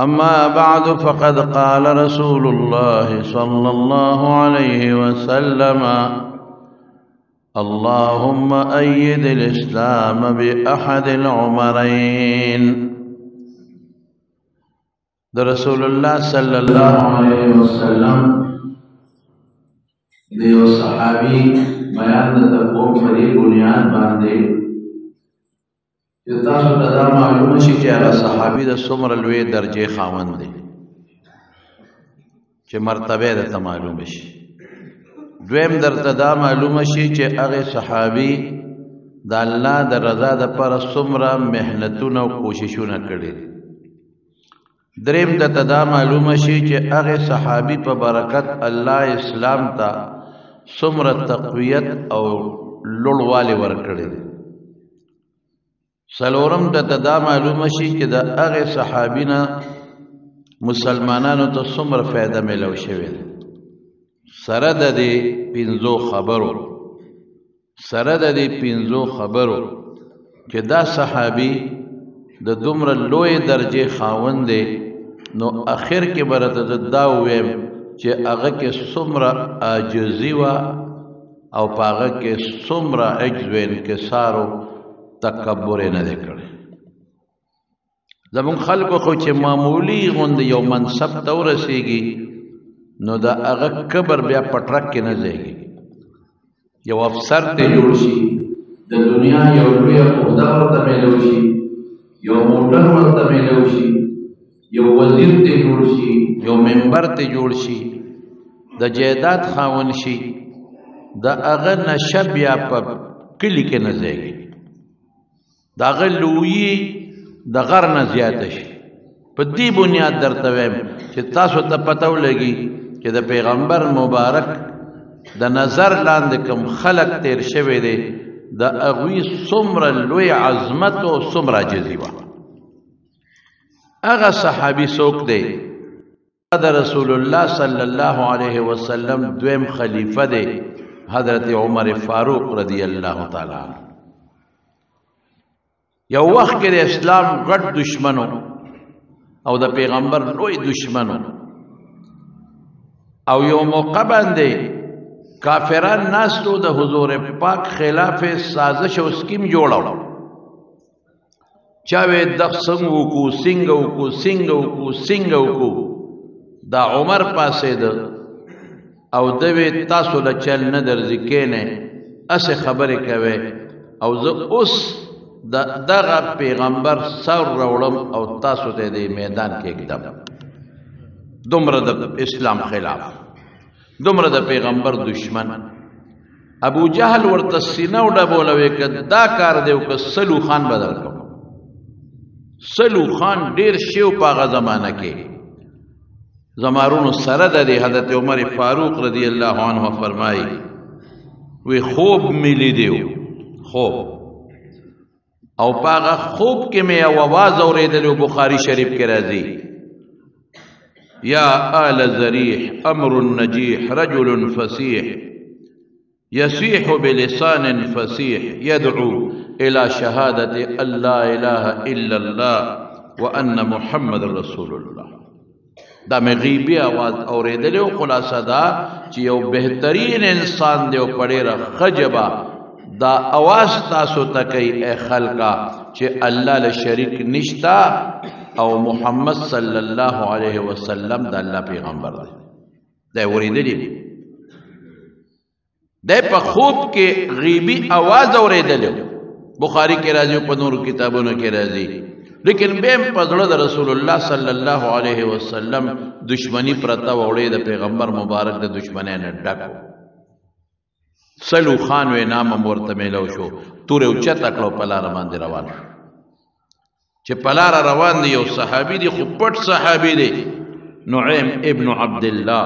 أما بعد فقد قال رسول الله صلى الله عليه وسلم اللهم أيد الإسلام بأحد العمرين. ده رسول الله صلى الله عليه وسلم دیو صحابی بیان د قوم پرې بنیاد باندې چې تاسو ته دا معلومه شي چې هغه صحابي د څومره لوی درجې خاوند دی چې مرتبه درته معلومه شي. دویم درته دا معلومه شي چې هغه صحابي د الله د رضا دپاره څومره محنتونه او کوششونه کړي. دریم درته دا معلومه شي چې هغه صحابي په برکت الله اسلام ته څومره تقویت او لوړوالی ورکړی دی. څلورم درته دا معلومه شي چې د هغې صحابي نه مسلمانانو ته څومره فایده میلاو شوې ده. سره د دې پنځو خبرو چې دا صحابي د دومره لوی درجې خاوند دی، نو اخر کې به راته دا ووایم چې هغه کې څومره عاجزي وه او په هغه کې څومره عجز و انکسار و تکبر یې نه دی کړی. زمونږ خلکو خو چې معمولي غوندې یو منصب ته ورسېږي نو د هغه کبر بیا په ټرک کې نه ځایږي. یو افسر ته جوړ شي، د دنیا یو لویه عہده ورته میلو شي، یو موټر ورته میلو شي، یو وزیر ته جوړ شي، یو ممبر ته جوړ شي، د جایداد خاوند شي، د هغه نشه بیا په کلي کې نه ځایږي. د هغه لویي د غر نه زیاته شي. په دې بنیاد درته وایم چې تاسو ته پته ولګي چې د پیغمبر مبارک د نظر لاندې کوم خلق تیر شوی دی د هغوی څومره لوی عظمت او څومره عاجزي وه. هغه صحابي څوک دی؟ د رسول الله صلی الله علیه وسلم دویم خلیفه دی، حضرت عمر فاروق رضی الله تعالی عنه. یو وخت کې د اسلام غټ دشمنو او د پیغمبر لوی دشمنو، او یو موقع باندې کافران ناستو د حضور پاک خلاف سازش او سکیم جوړاو. چا وې دغ څنګه وکړو، څنګه وکړو. دا عمر پاسېده او د وې تاسو له چل نه درځي کېنئ، هسې خبرې کوئ او زه اوس دغه پیغمبر سر راوړم او تاسو ته د میدان کې اږدم. دومره د اسلام خلاف، دومره د پیغمبر دشمن. ابو جهل ورته سینه وډبولوي که دا کار دی او که سلو خان به درکړم. سلو خان ډېر شی په هغه زمانه کې زمارونو سره د حضرت عمر فاروق رضی الله عنه فرمایي وی خوب مې لیدی، خوب، او په هغه خوب کې مې یو اواز اورېدلی، بخاري شریف کې راځي یا آل ذریح امر نجیح رجل فصیح یصیح بلسان فصیح یدعو الى شهادت ان لا اله الا الله وان محمد رسول الله. دا مې غیبي آواز اورېدلی او خلاصه دا چې یو بهترین انسان دی او په ډېره ښه ژبه دا اواز تاسو ته کوي اے خلقا چې الله له شریک نشتا او محمد صلی الله علیه وسلم د الله پیغمبر دی. دا اورېدلی دی په خوب کې غیبي آواز اورېدلی، بخاری کې راځي او په نورو کتابونو کې راځي. لیکن بیم په زړه د رسول الله صلی الله علیه وسلم دشمنی پرته وړې د پیغمبر مبارک د دشمنۍ نه ډک. سلو خان وې نام ورته میلو شو، تورې اوچته کړو، په لاره باندې روان شو. چې په لاره روان دی یو صحابي دی، خو پټ صحابي دی، نعیم ابن عبدالله.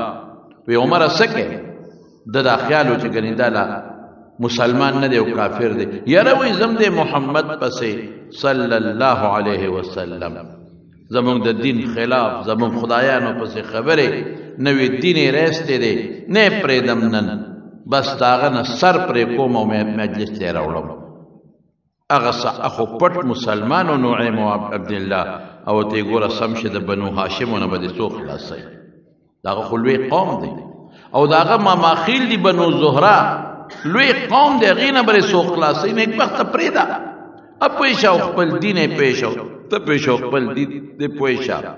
وی عمره څه کوې؟ د دا خیال و چې ګنې دا مسلمان نه دی او کافر دی. یاره وی زم دی محمد پسې صلی الله علیه وسلم، زمونږ د دین خلاف زمونږ خدایانو پسې خبرې نوې دین یې راستی دی، نه یې پرېږدم نن، بس د هغه نه سر پرې کوم او مجلس ته یې راوړم. هغه خو پټ مسلمان و نعیم و عبدالله، او ته ګوره سم شه د بنو هاشمونه به دې څوک خلاصوي دغه خو لوی قوم دی او دغه ماماخیل دی بنو زهره لوی قوم دی هغې نه به دې څوک خلاصوي نیکبخته پرېږده پوه شه خپل دین یې پوه شه ته پوه شه خپل دین دې پوه شه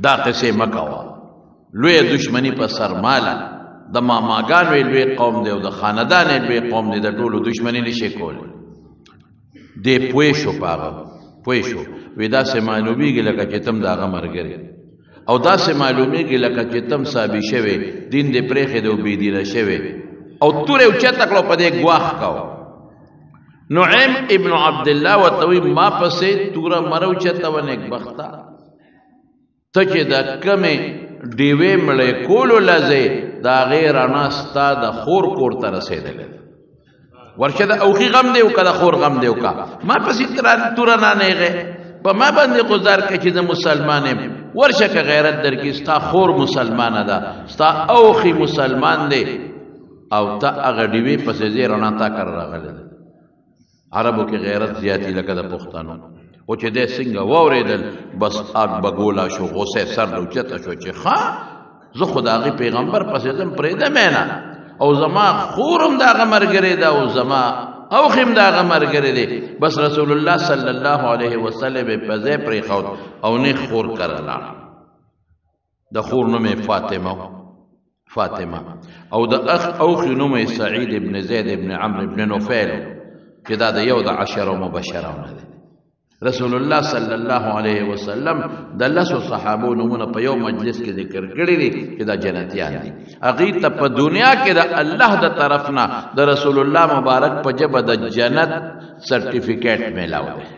دا قصې مه کوه لوی دشمنی په سرماله د ماماګانو یې لوی قوم دی او د خاندان یې لوی قوم دی د ټولو دشمني نشي کولی دی پوه شو په هغه پوه شو وی داسې معلومیږي لکه چې تم د هغه ملګری او داسې معلومیږي لکه چې تم صابي شوی دین دې پرېښی دی او بېدینه شوی او تورې اوچته کړه په دې ګواښ کوه نعیم ابن عبدالله ورته وایي ما پسې توره مره اوچته وه نیکبخته ته چې د کمې ډیوې مړې کولو لځې د هغې رڼا ستا د خور کور ته رسېدلې ورشه د اوخي غم دی وکړه د خور غم دی وکړه ما پسې توره نانېغې په ما باندې غزار کوي چې د مسلمان یم ورشه که غیرت درکړي ستا خور مسلمانه ده ستا اوخي مسلمان دی او ته هغه ډیوې پسې ځې رڼا تا کره راغلی ده عربو کې غیرت زیاتي لکه د پښتنو او چې دی څنګه واورېدل بس آگ بګولا شو غوسه سر اوچته شو چې ښه زه خو د هغې پیغمبر پسې ځم پرېږدم یې نه او زما خور هم د هغه ملګری ده او زما اوخ هم د هغه ملګری دی بس رسول الله صلی الله علیه وسلم یې په ځای پرېښود او نیغ خور کره لاړ د خور نوم یې فاطمه او د اوخ نوم یې سعید ابن زید ابن عمرو ابن نفیل چې دا د یو د عشرو مبشرانو دی رسول الله صلی الله علیه وسلم د لسو صحابو نمونه په یو مجلس کې ذکر کړی دي چې دا جنتیان دي هغې ته په دنیا کې د الله د طرف نه د رسول الله مبارک په ژبه د جنت سرټیفیکیټ میلاو دی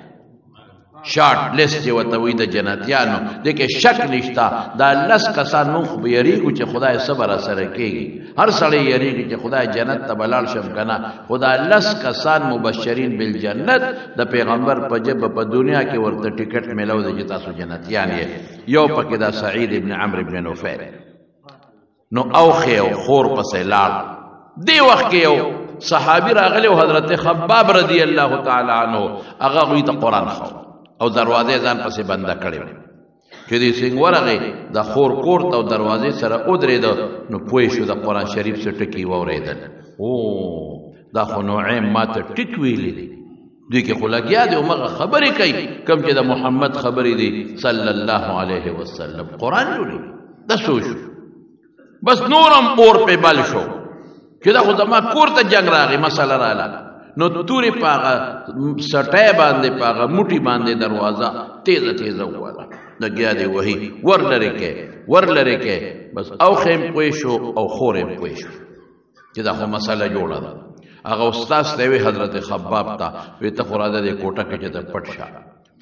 شارټ لیست چې ورته وایي د جنتیانو دې کې شک نشته دا 10 کسان موږ خو به یریږو چې خدای څه به راسره کېږي هر سړی یریږي چې خدای جنت ته به لاړ شم که نه خو دا 10 کسان مبشرین بالجنت د پیغمبر په ژبه په دنیا کې ورته ټیکټ میلاو دی چې تاسو جنتیان یې یو پکې دا سعید ابن عمرو ابن نفیل نو اوخې او خور پسې لاړ دې وخت کې یو صحابي راغلی او حضرت خباب رضی الله تعالی عنه هغه هغوی ته قرآن خو او دروازې ځان پسې بنده کړې وې چې دې څنګه ورغی د خور کور ته او دروازې سره ودرېده نو پوه شو د قرآن شریف څه ټکي واورېدل او دا خو نعیم ما ته ټیک ویلی دی دوی کې خو لګیا دی همغه خبرې کوي کوم چې د محمد خبرې دي صلی الله علیه وسلم قرآن جوړي دا څه شو بس نورم اور پې بل شو چې دا خو زما کور ته جنګ راغی مسله راله نو تورې په هغه سټی باندې په هغه موټي باندې دروازه تیزه تیزه وواله لګیا دی وهي ور لرې کې بس اوخ هم پوه شو او خور هم پوه شو چې دا خو مسله جوړه ده هغه استاد ته وی حضرت خباب ته وی ته خو راځه دې کوټه کې چې ته پټ شه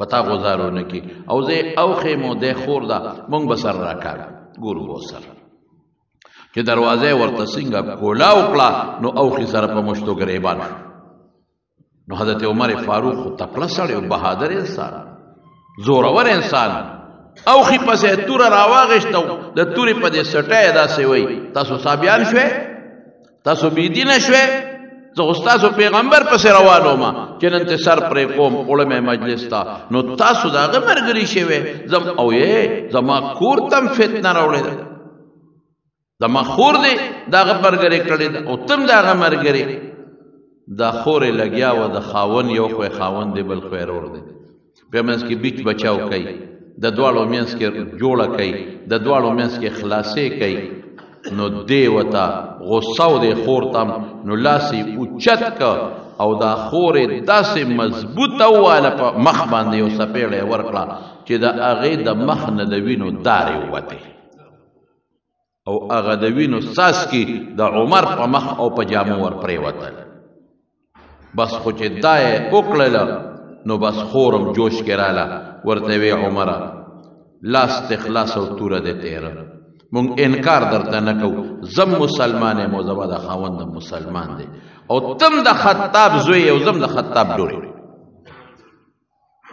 پتا غزارو نه کی او زه اوخې مو دې خور ده مونږ به سر راکاږ ګورو به سره چې دروازه ورته څنګه کولا وکړه نو اوخې سره په مشتو ګریبان نو حضرت عمر فاروق خو تکړه سړی او بهادر انسان زورور انسان اوخې پسې توره راواغېشته د تورې په دې سټی داسې وایي تاسو صابیان شوې تاسو بېدینه شوې زه خو ستاسو پیغمبر پسې روان وم چې نن ته سر پرې کوم وړم یې مجلس ته نو تاسو د هغه ملګري شوې زم او یې زما کور ته هم فتنه راوړې ده زما خور دی د هغه ملګرې کړې ده او تم د هغه ملګرې دا خورې لګیا وه د خاون یو خو خاون دی بل خو ورور دی په منځ کې بیچ بچاو کوي د دواړو منځ کې جوړه کوي د دواړو منځ کې خلاصې کوي نو دی ورته غصه و دی خور ته نو لاس یې اوچت که او دا خورې داسې مضبوطه وواله په مخ باندې یو څپېړه یې ورکړه چې د هغې د مخ نه د وینو دارې ووتې او هغه د وینو څاڅکي د عمر په مخ او په جامو ور پرېوتل بس خو چې دا یې وکړله نو بس خورم جوش کې راله ورته وی عمره لاس ته خلاص او توره دې تېره مونږ انکار درته نه کوو زم مسلمان یم او زما د خاوند مسلمان دی او تم د خطاب زوی او زم د خطاب لور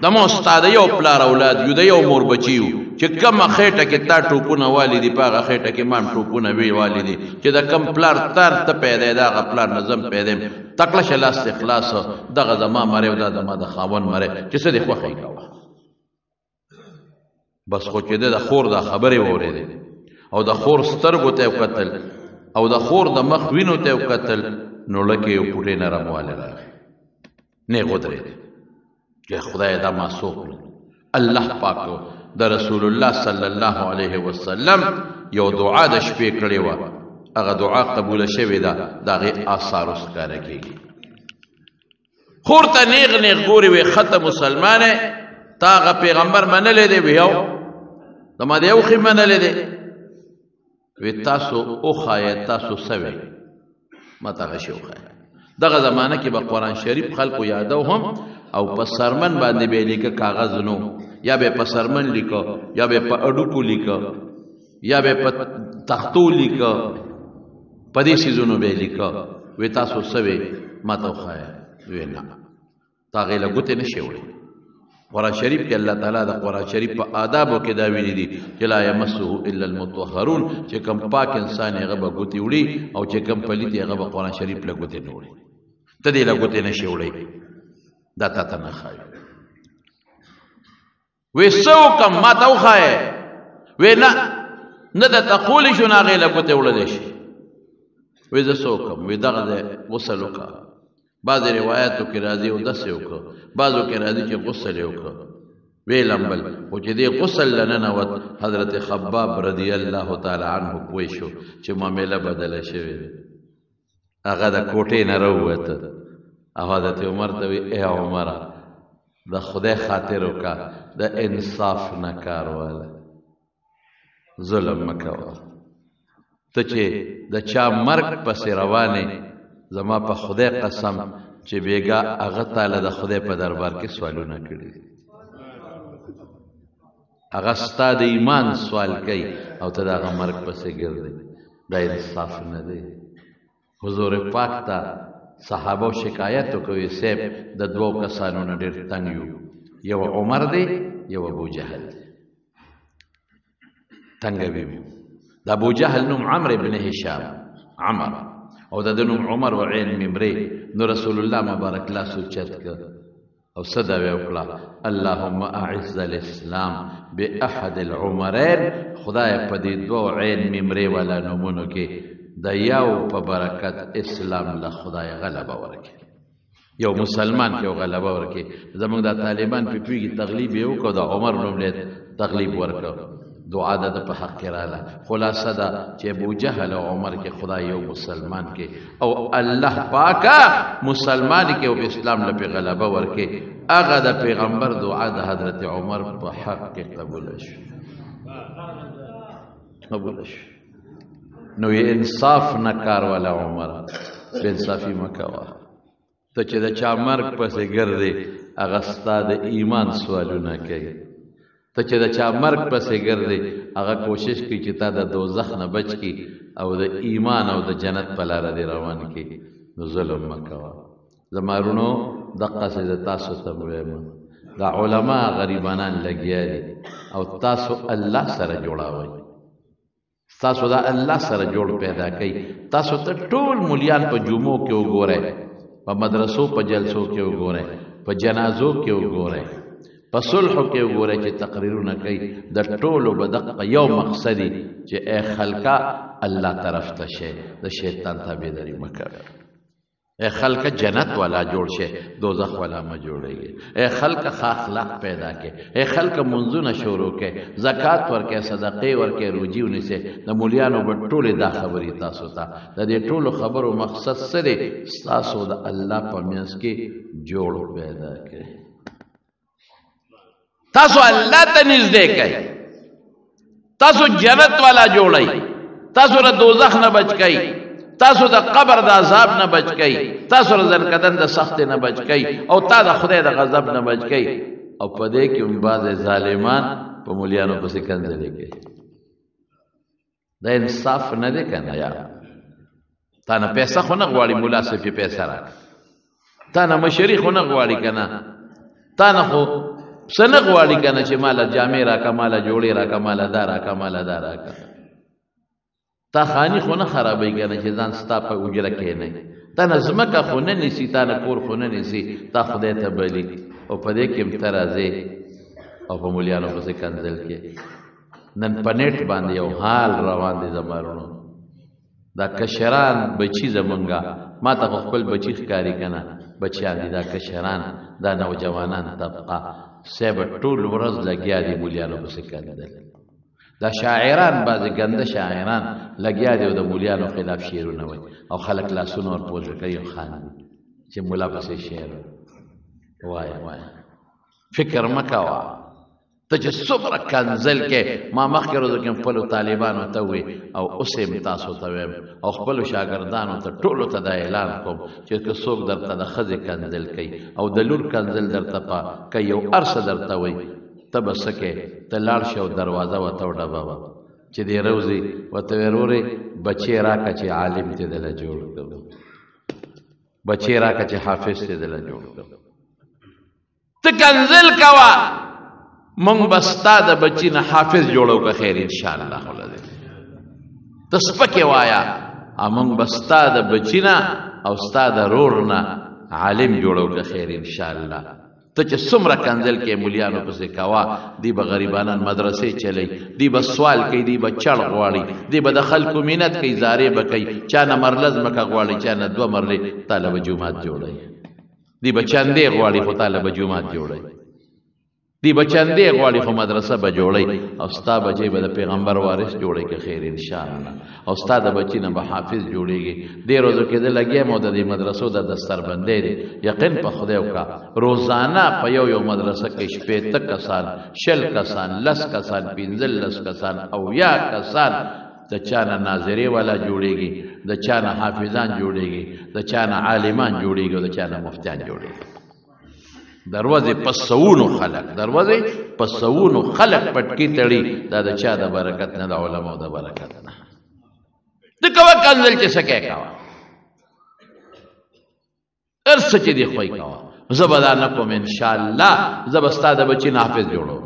د مو ستا د یو پلار اولاد یو د یو مور بچي یو چې کومه خېټه کې تا ټوپونه والي دي په هغه خېټه کې ما هم ټوپونه وی والي دي چې د کوم پلار تار ته پیدا دی د هغه پلار نه زم پیدا یم تکړه شه لاس ته خلاص دغه زما مرۍ او دا زما د خاوند مرۍ چې څه دې خوښوي کوه بس خو چې د خور دا خبرې واورېدې او د خور سترګو ته وکتل او د خور د مخ وینو ته وکتل نو لکه یو پوټې نرموالی راغی نیغ ودرېد چې خدای دا ما څوک الله پاک د رسول الله صلی الله علیه وسلم یو دعا د شپې کړې وه هغه دعا قبوله شوې ده د هغې آثار اوس ښکاره کېږي خور ته نیغ نیغ ګورې وې ښه مسلمانې تا هغه پیغمبر منلی دی وی یو زما د یو خې منلی دی وی تاسو وښایه تاسو څه وی ما ته هغه شی وښایه دغه زمانه کې به قرآن شریف خلکو یادو هم او په سرمن باندې به یې لیکه کاغذ نو یا به په سرمن لیکه یا به په اډوکو لیکه یا به په تختو لیکه په دې څیزونو به یې لیکه وی تاسو څه وی ما ته وښایه وی نه تا هغې له ګوتې نه شې وړی قرآن شریف کې الله تعالی د قرآن شریف په آدابو کې دا ویلي دي چې لا یمسه الا المطهرون چې کوم پاک انسان هغه به ګوتې وړي او چې کوم پلیت هغه به قرآن شریف له ګوتې نه وړي ته دې له ګوتې نه شې وړی دا تا ته نه ښایي وی څه وکړم ما ته وښایې وی نه درته کولی شو نه هغې له ګوتې وړلی شي وی زه څه وکړم وی دغه دی غسل وکړه بعضې روایاتو کې راځي او داسې وکړه بعضو کې راځي چې غسل یې وکړه وی لمبل خو چې دې غسل له ننوت حضرت خباب رضی الله تعالی عنه پوه شو چې معامله بدله شوې ده هغه د کوټې نه راووته او حضرت عمر ته وی ای عمره د خدای خاطر وکړه د انصاف نه کار واله ظلم مه کوه ته چې د چا مرګ پسې روانې زما په خدای قسم چې بیګا هغه تعالی د خدای په دربار کې سوالونه کړي هغه ستا د ایمان سوال کوي او ته د هغه مرګ پسې ګرځې دا انصاف نه دی حضور پاک ته صحابه شکایت وکوي صاحب د دوو کسانو نه ډېر تنګ یو عمر دی یو ابو جهل دی تنګه وي د ابو جهل نوم عمرو بن هشام عمر او د نوم عمر و عین ممرې نو رسول الله مبارک لاس اوچت کړ او صدا وی وکړه اللهم اعز الاسلام باحد العمرين خدای په دې دوه عین ممرې والا نومونو کې د یو په برکت اسلام له خدای غلبه ورکړي یو مسلمان کې غلبه ورکړي زموږ د طالبان په پیږي تغلیب یو کو د عمر نوم له تغلیب ورکړ دعا ده په حق کې رااله خلاصه ده چې ابو جهل او عمر کې خدای یو مسلمان کې او الله پاکه مسلمان کې او اسلام له غلبه ورکړي هغه د پیغمبر دعا د حضرت عمر په حق کې قبول شي نو یې انصاف نه کار ولا عمر بے انصافي مکوه ته چې د چا مرګ پسې ګرځې هغه ستا د ایمان سوالونه کوي ته چې د چا مرګ پسې ګرځې هغه کوشش کوي چې تا د دوزخ نه بچ کړي او د ایمان او د جنت په لاره دې روان کړي نو ظلم مه کوه زما وروڼو دقسې زه تاسو ته وایم دا علما غریبانان لګیا دي او تاسو الله سره جوړاوئ تاسو دا الله سره جوړ پیدا کوي تاسو ته ټول مولیان په جمعو کې وګورئ په مدرسو په جلسو کې وګورئ په جنازو کې وګورئ په صلحو کې وګورئ چې تقریرونه کوي د ټولو به دقه یو مقصدي چې ای خلکه الله طرف ته شئ د شیطان تابعداري مه کوئ ای خلکه جنت والا جوړ شئ دوزخ والا مه جوړیږئ ای خلکه ښه اخلاق پیدا کړئ ای خلکه منځونه شروع کړئ زکات ورکړئ صدقې ورکړئ روجي ونیسئ د مولیانو به ټولې دا خبرې تاسو ته د دې ټولو خبرو مقصد څه دی ستاسو د الله په منځ کې جوړ پیدا کړئ تاسو الله ته نږدې کړئ تاسو جنت والا جوړئ تاسو له دوزخ نه بچ کړئ تاسو د قبر د عذاب نه بچ کړئ تاسو له ځنکدن د سخت نه بچ کړئ او تا د خدای د غضب نه بچ کړئ او په دې کې هم بعضې ظالمان په مولیانو پسې کنځلې کوي دا انصاف نه دی که نه یار تا نه پیسه خو نه غواړي ملا صاحب چې پیسه راکړه تا نه مشري خو نه غواړي که نه تا نه خو څه نه غواړي که نه چې ماله جامې راکړه ماله جوړې راکړه ماله دا راکړه ماله دا راکړه تا خاني خو نه خرابوي که نه چې ځان ستا په اجره کښېنئ تا نه ځمکه خو نه نیسي تا نه کور خو نه نیسي تا خدای ته بلي او په دې کې هم ته راځې او په مولیانو پسې کنځل کې. نن په نیټ باندې یو حال روان دی زمارونو، دا کشران بچی زمونږه، ما ته خپل بچی ښکاري که نه، بچیان دي دا کشران، دا نوجوانان طبقه صاحب ټول ورځ لګیا دي مولیانو پسې کنځل. دا شاعران بعضې ګنده شاعران لګیا دي او د مولیانو خلاف شعرونه وایي او خلک لاسونه ورپورته کوي او خاندي چې مولا پسې شعر وایه. فکر مه کوه ته چې څومره کنځل کې. ما مخکې ورځو کې خپلو طالبانو ته ووایي او اوس یې تاسو ته وایم او خپلو شاګردانو ته ټولو ته دا اعلان کوم چې که څوک درته د ښځې کنځل کوي او د لور کنځل درته کوي او هر څه درته وایي، ته به څه کوې؟ ته لاړ شې او دروازه ورته وډبوه چې دې روځي ورته ویې ورورې بچی راکړه چې عالم دې دله جوړ کړو، بچی راکړه چې حافظ دې دله جوړ کړو. ته کنځل کوه، مونږ به ستا د بچي نه حافظ جوړو که خیر انشاءالله. ته سپکې وایه مونږ به ستا د بچي نه او ستا د رور نه عالم جوړو که خیر انشاءالله. ته چې څومره کنځل کې مولیانو پسې کوه، دی به غریبانان مدرسې چلی، دی به سوال کوي، دی به چړ غواړي، دی به د خلکو مینت کوي، زارې به کوي، چا نه مرله ځمکه غواړي، چا نه 2 مرلې، تاله به جومات جوړوي. دی به چندې غواړي خو تاله به جومات جوړوي، دی به چندې غواړي خو مدرسه به جوړوي او ستا بچی به د پیغمبر وارث جوړوي که خیر انشاءالله او ستا د بچي نه به حافظ جوړېږي. دې ورځو کې زه لګیا یم او د دې مدرسو د دستربندۍ دی. یقین په خدای وکړه روزانه په یو مدرسه کې 80 کسان، 20 کسان، 10 کسان، 15 کسان او 10 کسان د چا نه ناظرې والا جوړېږي، د چا نه حافظان جوړېږي، د چا نه عالمان جوړېږي او د چا نه مفتیان جوړېږي. دروازې په سوونو خلق، دروازې په سوونو خلق پټکی تړي، دا د چا د برکت نه، د علماء د برکت نه. ته کوه کنځل چې څه کوې کوه، هر څه چې دې خوښ کوه، زه به دا نه کوم انشاءالله. زه به ستا د بچي نه حافظ جوړوم.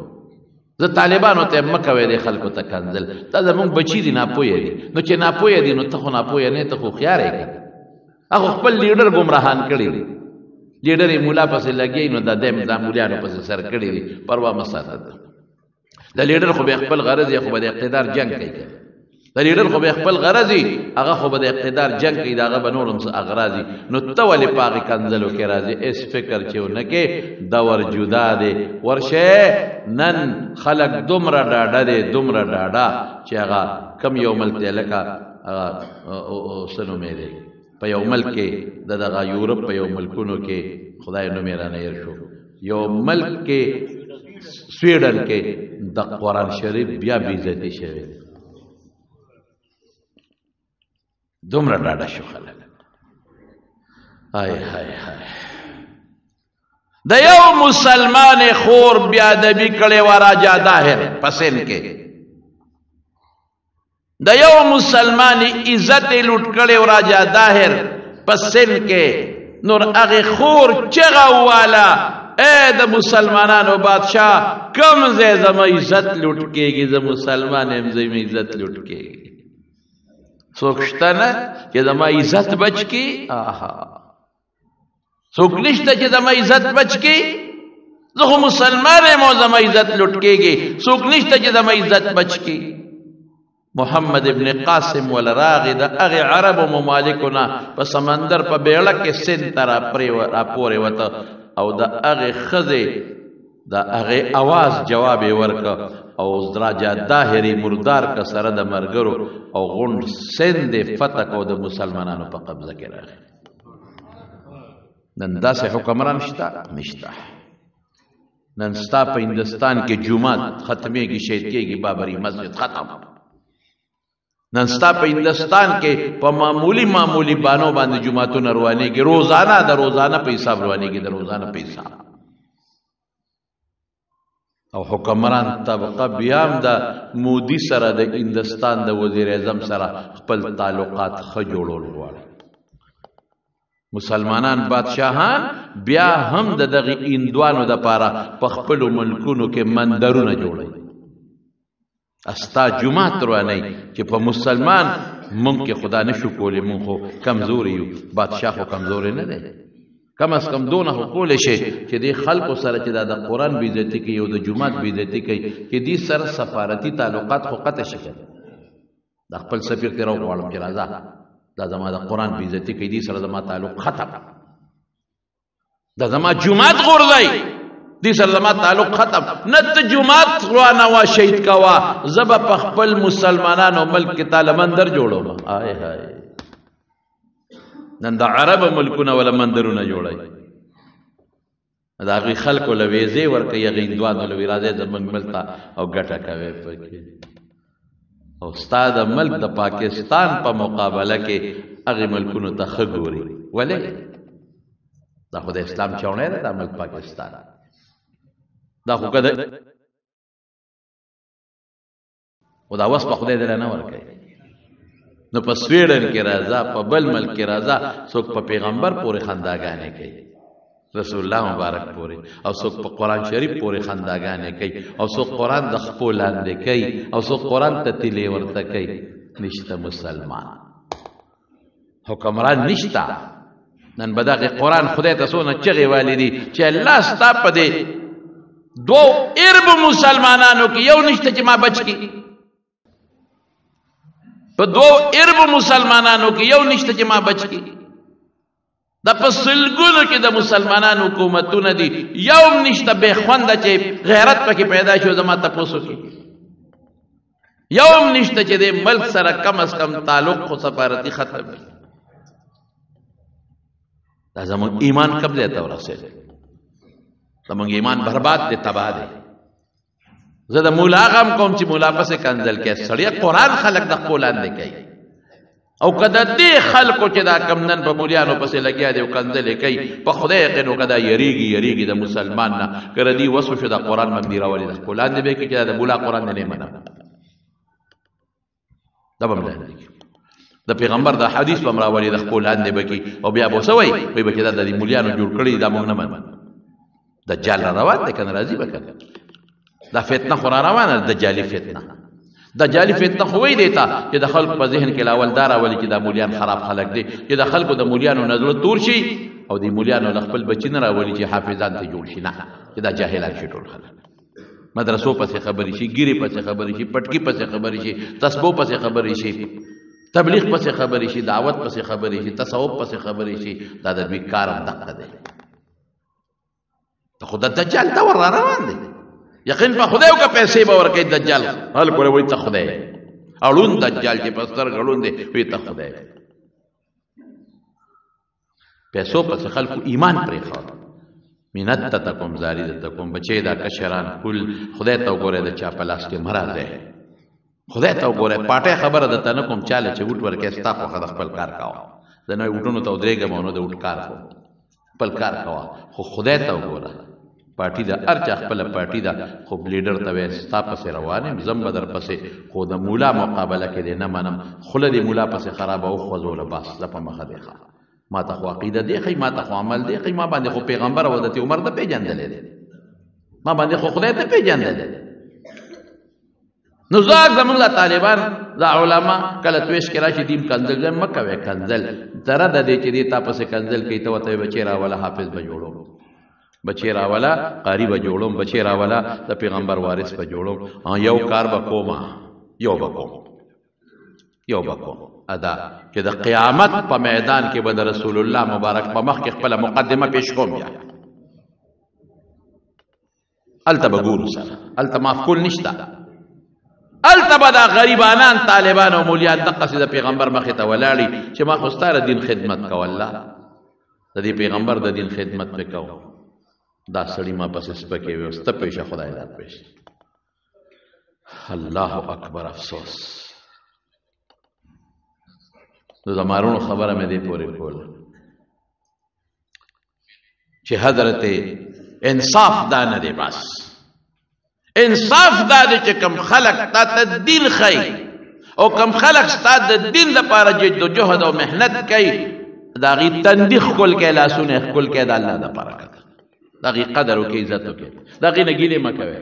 زه طالبانو ته مه کوئ دې خلکو ته کنځل، دا زمونږ بچي دي ناپویه دي. نو چې ناپویه دي نو ته خو ناپویه نه، ته خو هوښیار یې که نه. هغه خپل لیډر ګمراهان کړي دي، لیډر یې مولا پسې لګی نو دا مولیانو پسې سر کړي دي، پروا مه ساته. د لیډر خو به خپل غرض یې خو به د اقتدار جنګ کوي، د لیډر خو به خپل غرض یې هغه خو به د اقتدار جنګ کوي، د هغه به نور هم څه اغراض وي. نو ته ولې په هغې کنځلو کې راځې؟ هېڅ فکر چې ونه کې دور جدا دی. ورشئ نن خلک دومره ډاډه دی، دومره ډاډه چې هغه کم یو ملک دی لکه څه نومې دی په یو ملک کې د دغه یورپ په یو ملکونو کې خدای نوم یې رانه هېر شو، یو ملک کې سویډن کې د قرآن شریف بیا بې عزتي شوې، دومره ډاډه شو خلک. های های های د یو مسلمان خور بیا ادبي کړې وه راجا داهر په سند کې، د یو مسلمان عزت لوټ کړی و راجا داهر په سند کې. نور هغې خور چغه وواله ای د مسلمانانو بادشاه کم ځای زما عزت لوټ کېږي، زه مسلمان یم زما عزت لوټ کېږي. څوک شته نه چې زما عزت بچ کړي؟ څوک نشته چې زما عزت بچ کړي؟ زه خو مسلمان یم او زما عزت لوټ کېږي، څوک نشته چې زما عزت بچ کړي. محمد ابن قاسم ول راغی د هغې عربو ممالکو نه په سمندر په بیړه کې سند ته راپورې وته او د هغې ښځې د هغې اواز جواب یې ورکړه او راجا داهر یې مردار که سره د ملګرو او غونډ سند یې فتح کړ او د مسلمانانو په قبضه کې راغی. نن داسې حکمران شته؟ نشته. نن ستا په هندوستان کې جومات ختمېږي، شهید کېږي، بابري مسجد ختم. نن ستا په هندوستان کې په معمولی بانو باندې جوماتونه روانېږي، روزانه د روزانه په حساب روانېږي، د روزانه په حساب. او حکمران طبقه بیا هم د مودي سره د هندوستان د وزیر اعظم سره خپل تعلقات ښه جوړول غواړي. مسلمانان بادشاهان بیا هم د دغې هندوانو دپاره په خپلو ملکونو کې مندرونه جوړوي، استا جمعات رواني چې په مسلمان مونږ کې خدا نشو کولی، مونږ خو کمزوري یو، بادشاه خو کمزوري نه دی. کم از کم دونه خو کولی شي چې دې خلکو سره چې دا د قرآن بې عزتي کوي او د جومات بې عزتي کوي چې دې سره سفارتي تعلقات خو قطع شي د خپل سفیر ته راوغواړم چې راځه دا زما د قرآن بې عزتي کوي دې سره زما تعلق ختم دا زما جومات غورځوي دې سره زما تعلق ختم نه ته جومات روانه وا شهید کوه زه به په خپل مسلمانانو ملک کې تاله مندر جوړوم آی های نن د عرب ملکونه ولا مندرونه جوړای دا غي خلکو له ویزه ورکي غیندوانو له وراده زمنګ ملتا او ګټه کوي پکې او استاد ملک د پاکستان په مقابله کې هغه ملکونو ته خګوري ولې دا خو د اسلام چاونه ده د ملک پاکستان دا خو کده او دا وس په خدای دې نه ورکي نو په سویډن کې راځه په بل ملک کې راځه څوک په پیغمبر پورې خنداګانې کوي رسول الله مبارک پورې او څوک په قرآن شریف پورې خنداګانې کوي او څوک قرآن د خپل لاندې کوي او څوک قرآن ته تیلې ورته کوي نشته مسلمان حکمران نشته نن به دغه قرآن خدای ته څونه چغې والي دي چې الله ستا په دې دو ارب مسلمانانو کې یو نشته چې ما بچ کی په دو ارب مسلمانانو کې یو نشته چې ما بچ کی د پسلګونو کې د مسلمانانو حکومتونه دي یو نشته به خوند چې غیرت پکې پیدا شو زما تاسو کې یو نشته چې د ملک سره کم از کم تعلق خو سفارتي ختم دا زموږ ایمان قبل ته ورسېد زموږ ایمان برباد دي تباہ دي زه د مولا غم کوم چې مولا پسې کنځل کې سړی قرآن خلق د خپل لاندې کوي او کده دې خلکو چې دا کم نن په مولیانو پسې لګیا دي او کنځلې کوي په خدای یقین وکړه یریږي د مسلمان نه کړه دی وسو شو د قرآن مبني راولي د خپل لاندې به کې چې د مولا قرآن نه منه دا به د پیغمبر د حدیث په راولي د خپل لاندې به کې او بیا به سوي وي به چې دا د مولیانو جوړ کړی دا موږ نه منو دجال روان دی کنه راځي وکړه دا فتنه خو روانه دجالي فتنه دجالي فتنه خو وی دیتا چې د خلق په ذهن کې لاول دار اولی چې د مولیان خراب خلق دي چې د خلکو د مولیانو نظر تور شي او د مولیانو خپل بچی نه راولي چې حافظان ته جوړ شي نه چې دا جاهلان شي ټول خلک مدرسو پسې خبرې شي ګيري پسې خبرې شي پټکی پسې خبرې شي تسبو پسې خبرې شي تبلیغ پسې خبرې شي دعوت پسې خبرې شي تصوف پسې خبرې شي دا د دوی کار دقه دی ته خدای دجال دا ور روان دی یقین په خدای او که پیسې به ورکړي دجال حال کوله وای ته خدای اړون دجال چې پستر غړون دی وای ته خدای پیسو پس خلکو ایمان پرې خاط مینت تکم زاری تکم بچی دا کشران کل خدای ته وګوره د چا پلاس کې مراد دی خدای ته وګوره پټه خبره ده تنه کوم چاله چې وټ ورکې ستا خو خپل کار کاوه زنه وټونو ته درېګم نو د وټ کار خپل کار کاوه خو خدای ته وګوره پارټي دا ارچا خپل پارټي دا خو لیډر ته ستا پسې روانم زم بدر پسې خو د مولا مقابله کې نه منم خله دی مولا پسې خراب او خوځول بس لپاره مخه دی ما ته خو عقیده دی خی ما ته خو عمل دی خی ما باندې خو پیغمبر او د عمر ته پیژندل دي ما باندې خو خدای ته پیژندل نو زاګ زمونږ طالبان دا علما کله تویش کې راشي دیم کنزل مکه وې کنزل تر د دې چې دی تاسو کنزل کې ته وته بچی را ولا حافظ به جوړو بچی را ولا قاری به جوړم بچی را ولا د پیغمبر وارث به جوړم یو کار به کوما یو به کوم ادا چې د قیامت په میدان کې به د رسول الله مبارک په مخ کې خپل مقدمه پیش کوم یا التبه ګور سره التبه مفکول نشته التبه دا غریبانان طالبان او مولیان د قصید پیغمبر مخ ته ولاړی چې ما خو ستاره دین خدمت کوله د دې پیغمبر د دین خدمت وکاو دا سړی ما پس سپکې وي است پېښه خدای دې پېښ الله اکبر افسوس نو زمارونو خبره مې دې پورې کول چې حضرت انصاف دا نه دی بس انصاف دا دی چې کم خلق تا ته دین خی او کم خلق ستا د دین لپاره جد او جهد او محنت کوي دا غي تندخ کول کې لاسونه خپل کې د الله لپاره دا غي قدر او کې عزت او کې دا غي نګیله مکوي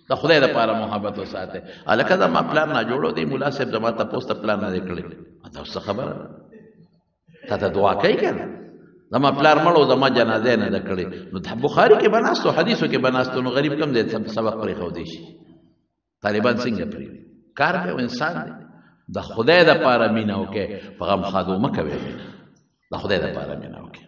دا خدای لپاره محبت وساته الکه دا ما پلان نه جوړو دی مولا صاحب زما ته پوسټ پلان نه کړی دا څه خبره ته دعا کوي کنه زما پلار مړو زما جنازه نه ده کړې. نو د بخاري کې بناستو حدیثو کې بناستو نو غریب کم دی سبق پرېښودی شي. طالبان څنګه پرېږدي؟ کار دی او انسان دی. د خدای دپاره مینه وکړئ، په غمخادو مه کوئ مینه. د خدای دپاره مینه وکړئ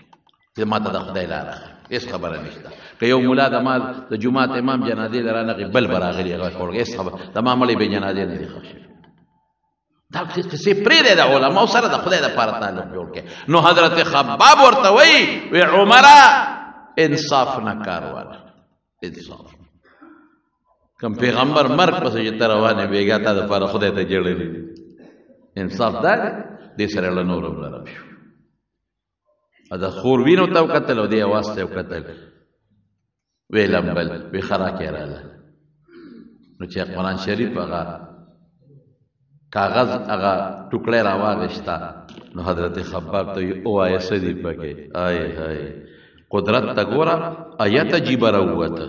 چې ما ته د خدای لاره ښه، هېڅ خبره نشته. که یو ملا د ما د جومات امام جنازې له رانغی بل به راغلي هغه خوړ، هېڅ خبره د ما مړی بې جنازې نه دي ښخ شوي. دا قصې پرېږدی د علماو سره د خدای دپاره تعلق جوړ کړئ. نو حضرت خباب ورته وایي عمره انصاف نه کار واله، انصاف. کوم پیغمبر مرګ پسې چې ته روان یې بېګا تا دپاره خدای ته جړلي دي. انصاف دا دی. دې سره له نور هم نرم شو. د خور وینو ته وکتل او دې اواز ته وکتل، ویې لمبل، وی خراکې راله. نو چې قرآن شریف هغه کاغذ هغه ټوکړی راواغېسته، نو حضرت خباب ته وایي ووایه څه دي پکې؟ آی های قدرت ته ګوره، آیت عجیبه راووته،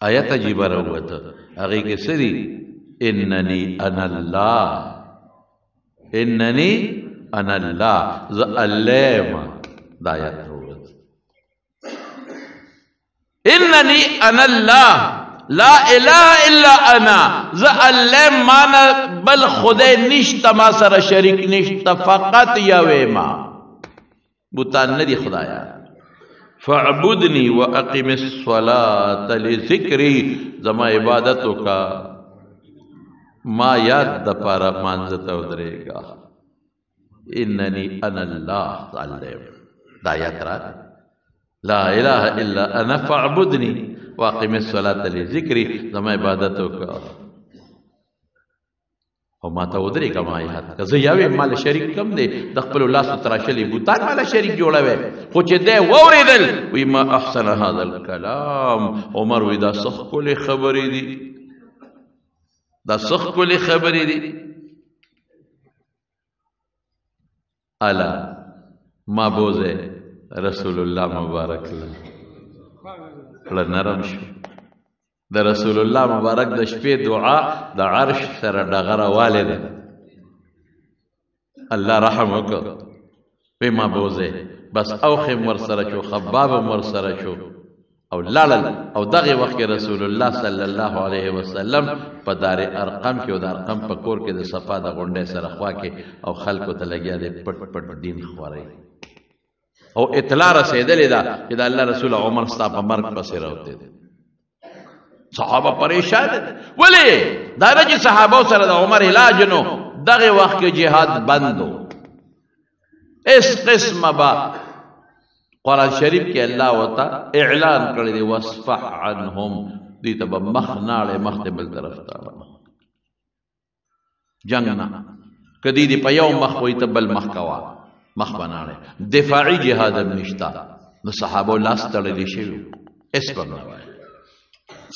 آیت عجیبه راووته. هغې کې څه دي؟ انني انا الله، انني انا الله، زه الله یم. دا آیت راووته، انني انا الله لا اله الا انا، زه الله مانا بل خدای نشته ما سره شریک نشته، فقط یوې ما، بوتان نه دي خدایا. فاعبدني واقم الصلاة لذکری، زما عبادت وکا ما یاد د پاره مانځه ته ودرېږه. انني انا الله، الله دا آیت را لا اله الا انا فاعبدني واقم الصلاة لذکری، زما عبادت وکا او ما ته ودرېږه ما یاد که زه یوې مال شریک کم دی، د خپلو لاسو تراشلي بوتان ماله شریک جوړوی. خو چې دی واورېدل وی ما احسن هذا الکلام، عمر وی دا څه ښکلې خبرې دي، دا څه ښکلې خبرې دي. الا ما بوزه رسول الله مبارک له نرم شو. د رسول الله مبارک د شپې دعا د عرش سره ډغره والې ده. الله رحم وکړ، وی ما بوزه بس اوخم ورسره شو، خبابم ورسره شو او لاړل. او دغه وخت کې رسول الله صلی الله علیه وسلم په دار ارقم کې او د ارقم په کور کې د صفا د غونډۍ سره خوا کې او خلکو ته لګیا دی پټ پټ دین خوري. او اطلاع رسېدلې ده چې د الله رسول عمر ستا په مرګ پسې راوتی دی. صحابه پریشان دي. ولې؟ دا نه چې صحابه سره د عمر علاج نو، دغه وخت کې جهاد بند و. اس قسمه با قرآن شریف کې الله وتا اعلان کړی دی واصفح عنهم، دې ته به مخ ناړې مخ ته بل طرف ته جنگ نه کدی دی په یو مخ وي ته بل مخ کوا، مخ بناړې. دفاعي جهاد هم نشته. نو صحابه لاس تړلی شوي، اس په نه وایي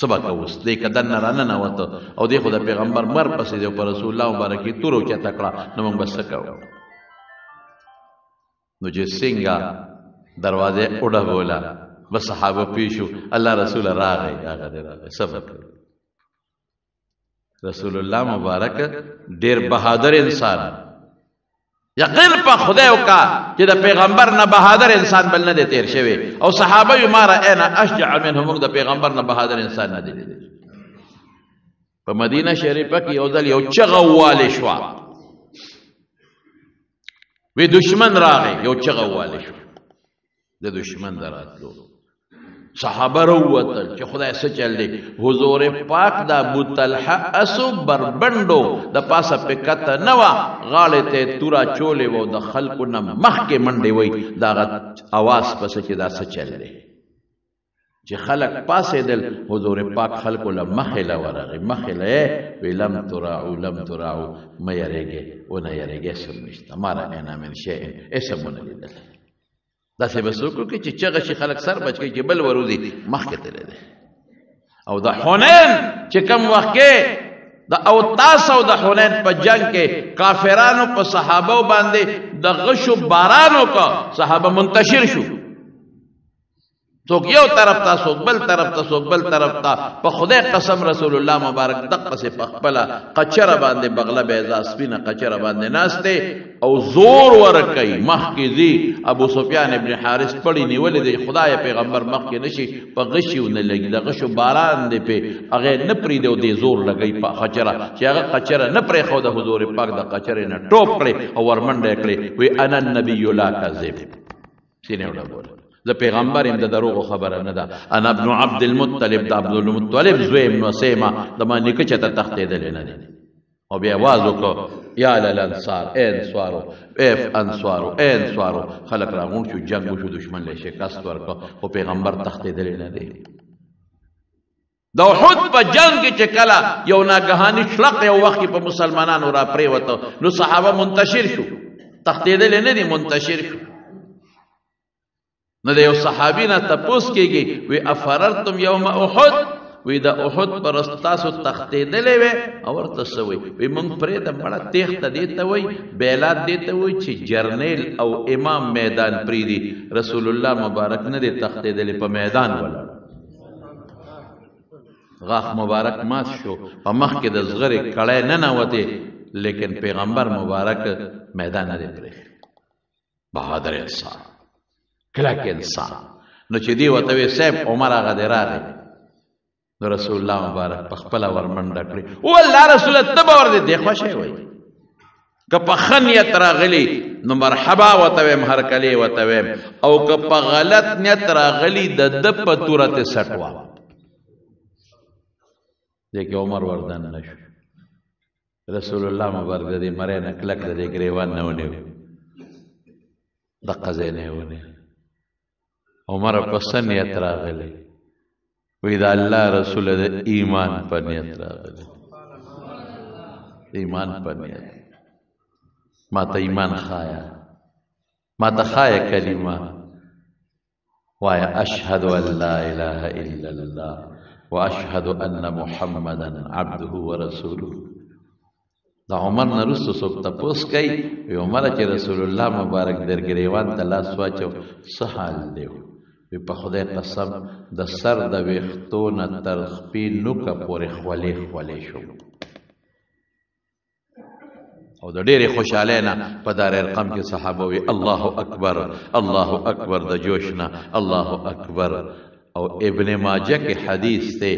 سبق اوس دې کدن نه راننوته او دې خو د پیغمبر مر پسې دی په رسول الله مبارک تور اوچته کړه. نو موږ بس کوو. نو چې څنګه دروازه اوډه بولا بس صحابه پیشو، الله رسول راغی، هغه دې راغی سبق. رسول الله مبارک ډیر بهادر انسان، یقین په خدای وکا چې د پیغمبر نه بهادر انسان بل نه دی تیر شوی. او صحابه یې ما رأینا اشجع منهم، موږ د پیغمبر نه بهادر انسان نه دی لیدلی. په مدینه شریفه کې یو ځل یو چغه ووالی شوه، وی دشمن راغی، یو چغه ووالی شوه د دشمن د راتلو. صحابه راووتل چې خدای څه چل دی. حضور پاک د ابوطلحه اسو بربنډو د پاسه پې کته نه وه، غاړې ته یې توره چولې وه او د خلکو نه مخکې منډې وی د هغه اواز پسې چې دا څه چل دی. چې خلک پاسېدل، حضور پاک خلکو له مخې له ورغی، مخې له یې وی لم تراعو لم تراعو، مه یریږئ ونه یریږئ، اسم نشته، ما رأینا من شیء، اسم ونه لیدل. داسې به څوک وکړي چې چغه شي خلک سر بچ کړي چې بل وروځي مخکې تللی دی. او د حنین چې کوم وخت کې د اوتاس او د حنین په جنگ کې کافرانو په صحابه باندې د غشو باران وکړه، صحابه منتشر شو. څوک یو طرف ته څوک بل طرف ته څوک بل طرف ته په خدای قسم رسول الله مبارک دقسې په خپله قچره باندې بغله بیضا سپینه قچره باندې ناستی او زور ورکوي مخکې ځي ابو سفیان ابن حارث پړی نیولې دی خدای پیغمبر مخکې نشي په غشي ونه لګي د غشو باران دی پې هغې نه پرېږدي او دې زور لګوي په قچره چې هغه قچره نه پرېښوده حضور پاک د قچرې نه ټوپ کړې او ورمنډه یې کړې وی انا النبي لا کذب سینې وډبوله زه پیغمبر یم د دروغو خبره نه ده انا ابن عبد المطلب د عبدالمطلب زوی یم نو سیمه زما نیکه چېته تښتېدلی نه دی او بیا آواز وکړو یا للانصار ای انصارو ای انصارو ای انصارو خلک راغونډ شو جنګ وشو دشمن له شکست ورکړه خو پیغمبر تښتېدلی نه دی د احد په جنګ کې چې کله یو ناګهاني شلق یو وخت کې په مسلمانانو را پرېوته نو صحابه منتشر شو تښتېدلی نه دی منتشر شو نو د یو صحابي نه تپوس کېږي وی افررتم یوم احد وی د احد پر ستاسو تښتېدلی وی او ورته څه وی موږ پرېږده مړه تېښته دې ته وی بیلات دې ته وی چې جرنیل او امام میدان پرېږدي رسول الله مبارک نه دی تښتېدلی په میدان ولاړ غاښ مبارک مات شو په مخ کې د زغرې کړی ننوتې لیکن پیغمبر مبارک میدان نه دی پرېښی بهادر انسان کلک انسان نو چې دی ورته وی صاحب عمر هغه دی راغی نو رسول الله مبارک په خپله ورمنډه کړې او الله رسوله ته به ورته دی خوښی وایي که په ښه نیت راغلي نو مرحبا ورته ویم هرکلې ورته ویم او که په غلط نیت راغلي د ده په توره تې سټ وه دې کې عمر وردن نه شو رسول الله مبارک د دې مرۍ نه کلک د دې ګریوان نه ونیو دقه ځای نه یې ونیو عمر په څه نیت راغلی وی د الله رسول د ایمان په نیت راغلی ایمان په نیت ما ته ایمان خایا ما ته خایا کلمه وایا اشهد ان لا اله الا الله واشهد ان محمدا عبده ورسوله دا عمر نه رسو څوک تپوس کوي وی عمره چې رسول الله مبارک در ګریوان ته لاس واچو څه حال دی وی په خدای قسم د سر د ویښتو نه تر خپې نوکه پورې خولې خولې شو او د ډېرې خوشحالۍ نه په دار ارقم کې صحابه وی الله اکبر الله اکبر د جوش نه الله اکبر او ابن ماجه کې حدیث ته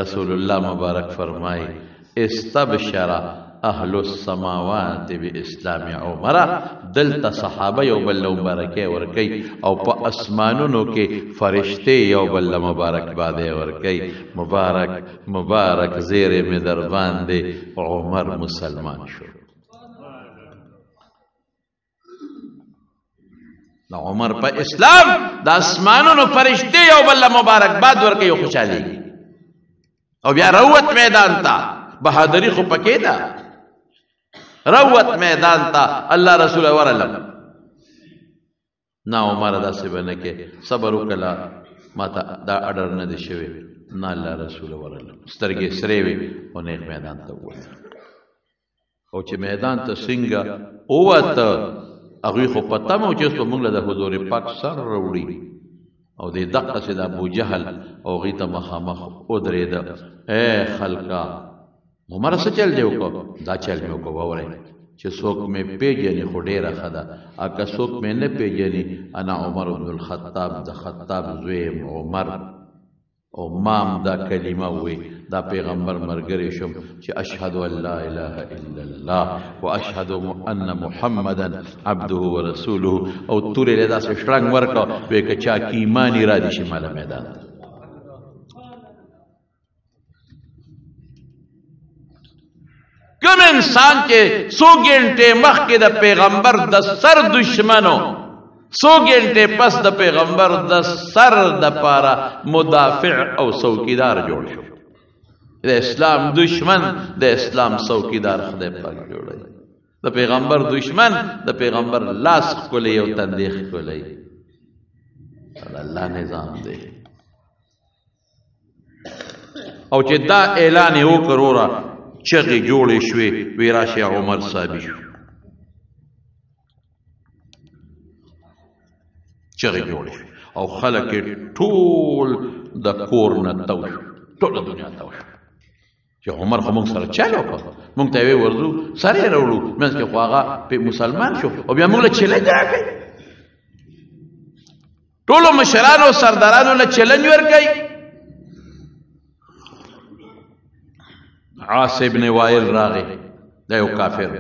رسول الله مبارک فرمای استبشر اهل السماوات باسلام عمر دلته صحابه یو بل مبارکه ورکی او په اسمانونو کې فرشته یو بل مبارک باندې ورکی مبارک مبارک زیر می در باندې عمر مسلمان شو د عمر په اسلام د اسمانونو فرشته یو بل مبارک باد ورکی او خوشالي او بیا روت میدان ته بهادری خو پکې ده روت میدان ته الله رسول ورلم نا عمر داسې به نه کې صبر وکړه ما ته دا اډر نه دی شوی نه الله رسول ورلم سترګې سرې وې او نیغ میدان ته ووت او چې میدان ته څنګه ووته هغوی خو پته مو چې اوس به موږ له د حضور پاک سر راوړي او دې دقسې د ابوجهل او هغوی ته مخامخ ودرېده ای خلکه عمر څه چل دی وکړو دا چل مې وکړو واورئ چې څوک مې پیژني خو ډېره ښه ده که څوک مې نه پیژني انا عمر بن الخطاب د خطاب زوی یم عمر او مام دا کلمه وی دا پیغمبر مرګری شم چې اشهد ان لا اله الا الله واشهد ان محمدا عبده ورسوله او تورې له داسې شړنګ ورکړه وی که چا کې ایمانی را دي شي ماله میدان کوم انسان چې څو ګنټې مخکې د پیغمبر د سر دشمنو څو ګنټې پس د پیغمبر د سر د پاره مدافع او څوکیدار جوړ شو د اسلام دشمن د اسلام څوکیدار خدای پاک جوړوي د پیغمبر دشمن د پیغمبر لاس ښکلی او تندی ښکلی د الله نظام دی او چې دا اعلان یې وکړ وروره چغې جوړې شوې وی راشي عمر صاحبي شو چغې جوړې شوې او خلک ټول د کور نه تو شو ټوله دنیا تو شو چې عمر خو موږ سره چل وکړ موږ ته یې ورځو سره یې راوړو منځ کې خو هغه مسلمان شو او بیا موږ له چیلنج راکړئ ټولو مشرانو سردارانو له چیلنج ورکړئ عاص ابن وائل راغی دا یو کافر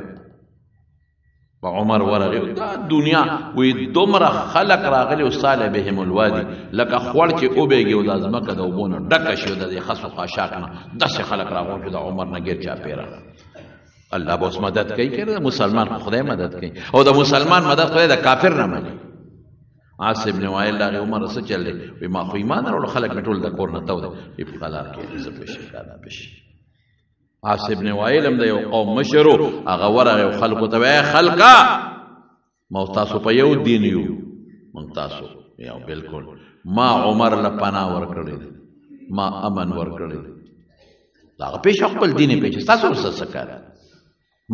عمر ورغی دا دنیا وی دومره خلق راغلی او ساله بهم الوادي لکه خوړ چې اوبېږي او د ځمکه د اوبونو ډکه شي د خسو خاشاک نه داسې خلق راغون چې د عمر نه ګیر چاپېره الله به اوس مدد کوي که مسلمان خو خدای مدد کوي او د مسلمان مدد خدای د کافر نه مني عاص ابن وائل راغی عمر څه چل دی وی ما خو ایمان راوړو خلق مې ټول د کور نه تو دی وی په قلار کې زه پېښې کانا پېښې عاص ابن وائل هم د یو قوم مشر و هغه ورغی خلکو ته وایي خلکه موږ تاسو په یو دین یو موږ تاسو یو بلکل ما عمر له پناه ورکړې ما امن ورکړې دا هغه پېښه خپل دین یې پېښه ستاسو ورسره څه کار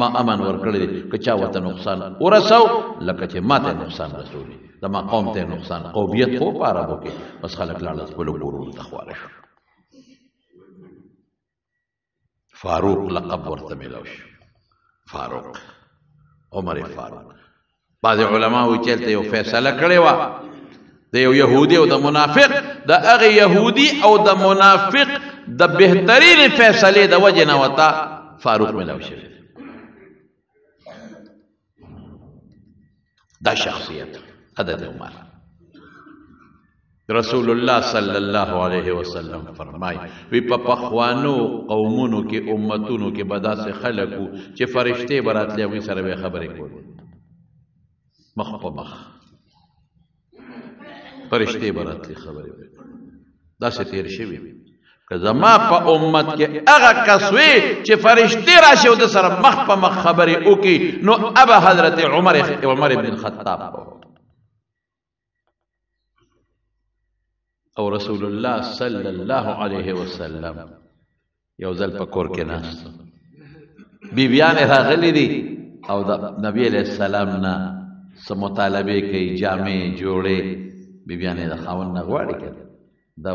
ما امن ورکړې که چا ورته نقصان ورسو لکه چې ما ته نقصان رسولي زما قوم ته نقصان قومیت خو په عربو کې بس خلک لاړل خپلو کورونو ته خواره شو فاروق لقب ورته میلاو شو فاروق عمر فاروق بعض علما وی چلته یو فیصله کړې وه د یو یهودي او د منافق د هغې یهودي او د منافق د بهترین فیصلې د وجې نه ورته فاروق میلاو شوی دا شخصیت عدد عمر رسول الله صلی الله علیه وسلم فرمای وی په پخوانو قومونو کې امتونو کې به داسې خلک وو چې فرشتې به راتلې هغوی سره به خبرې کولې مخ په مخ فرشتې به راتلې خبرې به داسې تېر شوي که زما په امت کې هغه کس وي چې فرشتې راشي او د سره مخ په مخ خبرې وکړي نو ابا حضرت عمر بن الخطاب او رسول الله صلی الله علیه وسلم یو ځل په کور کې ناست بیبیانې راغلي دي او د نبی علیه السلام نه څه مطالبې کوي جامې جوړې بیبیانې د خاوند نه غواړي که دو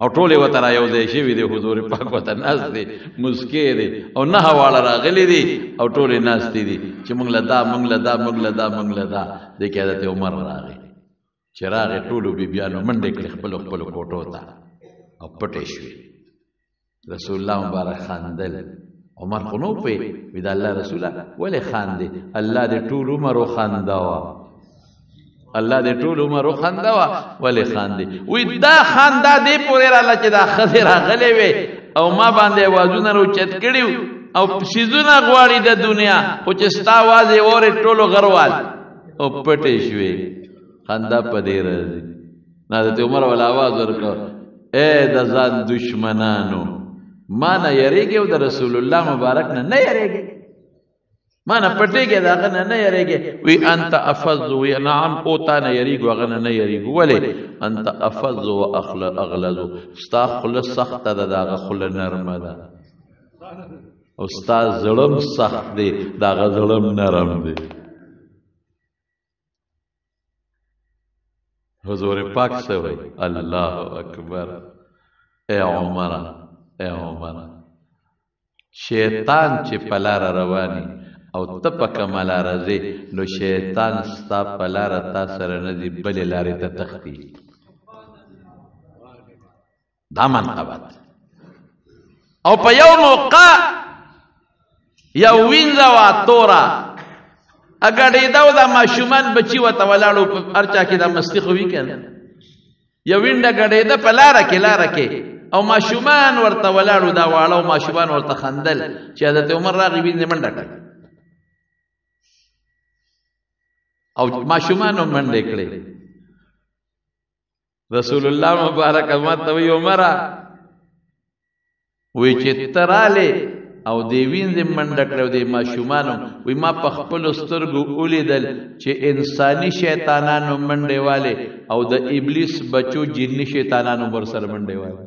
او ټولې ورته را یو ځای شوي دي حضور پاک ورته ناست دی مسکې دی او نهه واړه راغلي دي او ټولې ناستې دي چې موږ له دا موږ له دا موږ له دا موږ له دا دی کې حضرت عمر راغی چې راغې ټولو بیبیانو منډې کړې خپلو خپلو کوټو ته او پټې شوې رسول الله مبارک خاندل عمر خو نو پوهې وي د الله رسوله ولې خاندې الله دې ټول عمر وخندوه الله دې ټول عمر وخندوه ولې خاندې وی دا خندا دې پورې راله چې دا ښځې راغلې وې او ما باندې اوازونه راوچت کړي او څیزونه غواړي د دنیا خو چې ستا اواز یې واورې ټولو غروال او پټې شوې خندا په دې راځي حضرت عمر والا आवाज ورکړ اے د ځان دشمنانو ما نه یریږي او د رسول الله مبارک نه یریږي ما نه پټېږي د هغه نه یریږي وی انت افض وی نعم او تا نه یریږي هغه نه یریږي ولې انت افض و اغلظ ستا خوله سخته ده د هغه خوله نرمه ده او ستا زړم سخت دی د هغه زړم نرم دی حضور پاک سے وی اللہ اکبر اے عمر شیطان چې پلار رواني او ته په کومه لاره ځې نو شیطان ستا په لاره تا سره نه ځي بلې لارې ته تښتي دا منقبت او په یو موقع یو وینځه وه توره اګډېده او دا ماشومان بچي ورته ولاړو په هر چا کې دا مستي خو وي که نه یو وینډه ګډېده په لاره کې او ماشومان ورته ولاړو دا واړه او ماشومان ورته خندل چې حضرت عمر راغی وینځې منډه کړه او ماشومانو منډې کړې رسول الله مبارک ما ته وی عمره وی چې ته رالې او دې وینځې منډه کړې او دې ماشومانو وی ما په خپلو سترګو ولیدل چې انساني شیطانانو منډې والې او د ابلیس بچو جني شیطانانو ورسره منډې والې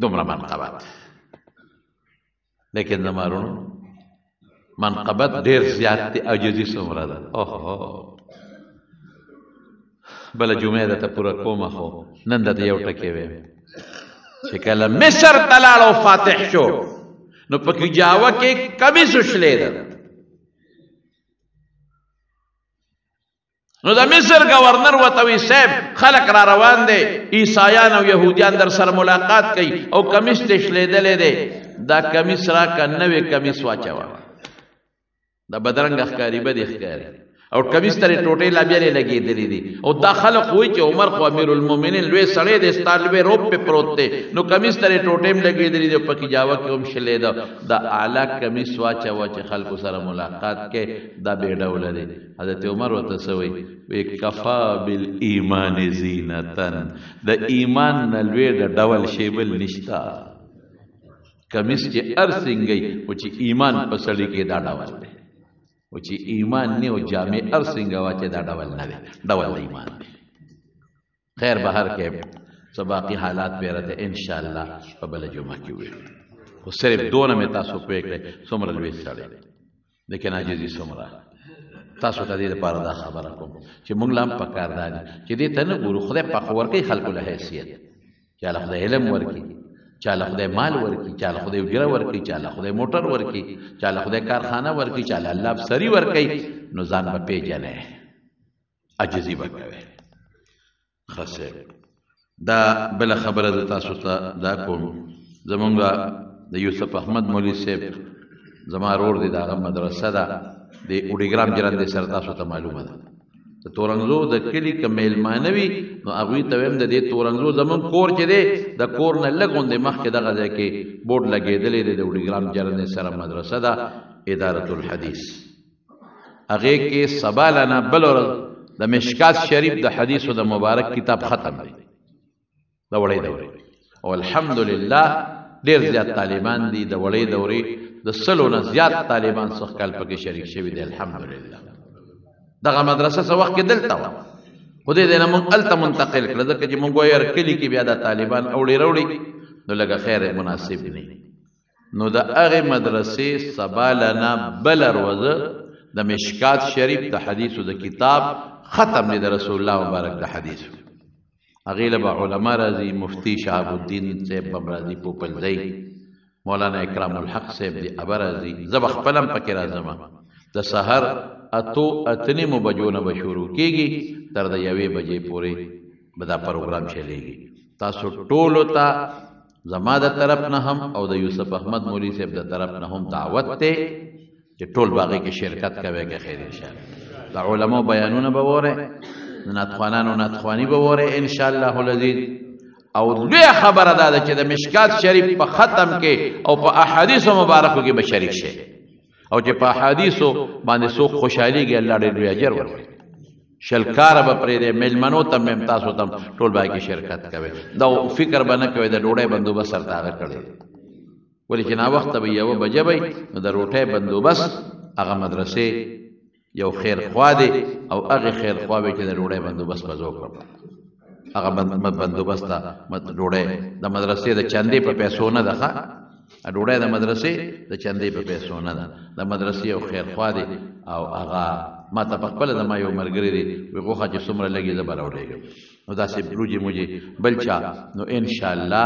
دومره منقبت لیکن زما وروڼو منقبت ډېر زیات دی عاجزي څومره ده اوهو بله جمعه درته پوره کومه خو نن درته یو ټکی ویم چې کله مصر ته لاړ او فاتح شو نو پکې جاوه کې کمیس وشلېده نو د مصر گورنر ورته وی صاحب خلک را روان دي عیسایان او یهودیان در سره ملاقات کوي او کمیس ته شلېدلې دی دا کمیس راکه نوې کمیس واچوه دا بدرنګ ښکاري بد ښکاري او کمیس ترې ټوټې لا بیا لګېدلې دي او دا خلک وایي چې عمر خو امیر المؤمنین لوی سړی دی ستا لوی روب پې پروت دی نو کمیس ترې ټوټې هم لګېدلې دي او پکې جاوه کې هم شلېده دا اعلی کمیس واچوه چې خلکو سره ملاقات کې دا بې ډوله دی حضرت عمر ورته څه وایي وی کفا بالایمان زینتن د ایمان نه لوی د ډول شی بل نشته کمیس چې هر څنګه و چې ایمان په سړي کې دا ډول دی و چې ایمان نه او جامع هر څنګه واچې دا ډول نه دی ډول د ایمان دی خیر بهر کې سباقي حالات به راته ان شاء الله په بل جمعه کې وي خو صرف دونه مې تاسو پوه کړئ څومره لوی سړی لیکن عاجزي څومره تاسو ته دې لپاره دا خبره کوم چې موږ لا هم پکار دی چې دې ته نه ګورو خدای پاک ورکوي خلکو له حیثیت چې الله خدای علم ورکړي چاله خدای مال ورکی چاله خدای اجره ورکی چاله خدای موټر ورکی چاله خدای کارخانه ورکی چاله الله افسری ورکی نو ځان په پیژنه عجزي وکوي خسر دا بل خبره د تاسو ته دا کوم زمونږ د یوسف احمد مولوی صاحب زما رور دی دا مدرسه ده د اوډیګرام جران د سر تاسو ته معلومه ده د تورنګزو د کلی که میلمانوي نو هغوی ته ویم د دې تورنګزو زمونږ کور چې دی د کور نه لږ غوندې مخکې دغه ځای کې بورډ لګېدلی دی د اوډیګرام جرنې سره مدرسه ده ادارة الحدیث هغې کې سبا لنا بل ورځ د مشکات شریف د حدیثو د مبارک کتاب ختم دی د وړې دورې او الحمدلله ډېر زیات طالبان دي د وړې دورې د سلو نه زیات طالبان څخه کال پکې شریک شوي دي الحمدلله دغه مدرسه څه وخت کې دلته وه خو دې نه موږ هلته منتقل کړه ځکه چې موږ وایو هر کلي کې بیا د طالبان اوړي راوړي نو لږه خیر مناسب نه نو د هغې مدرسې سبا لنا بله ورځ د مشکات شریف د حدیثو د کتاب ختم دی د رسول الله مبارک د حدیثو هغې له به علما راځي مفتی شهاب الدین صاحب به هم راځي پوپلځی مولانا اکرام الحق صاحب دی ابه راځي زه به خپله هم پکې راځم د سحر اتنې مو بجو نه به شروع کېږي تر د 1 بجې پورې به دا پروګرام چلیږي تاسو ټولو ته زما د طرف نه هم او د یوسف احمد مولوي صاحب د طرف نه هم دعوت دی چې ټول باغې کې شرکت کوئ که خیر انشاءالله د علماء بیانونه به وورئ د ناتخوانانو ناتخواني به وورئ انشاءالله العزیز او لویه خبره دا ده چې د مشکات شریف په ختم کې او په احادیثو مبارکو کې به شریک شي او چې په احادیثو باندې څوک خوشحالېږي الله ډېر لوی اجر ورکړي شل کاره به پرېږدی میلمنو ته هم تاسو ته هم ټول باید کې شرکت کوئ دا فکر به نه کوئ د ډوډۍ بندوبست سرته هغه کړی ولې چې ناوخته به 1 بجه وی نو د روټۍ بندوبست هغه مدرسې یو خیر خوا دی او هغې خیر خوا وی چې د ډوډۍ بندوبست به زه وکړم هغه بندوبست ته ډوډۍ د مدرسې د چندې په پیسو نه ده ښه ډوډۍ د مدرسې د چندې په پیسو نه ده د مدرسې یو خیر خوا دی او هغه ما ته په خپله زما یو ملګري دی وی غوښه چې څومره لګي زه به راوړېږم نو داسې روجې موجې بل چا نو انشاءالله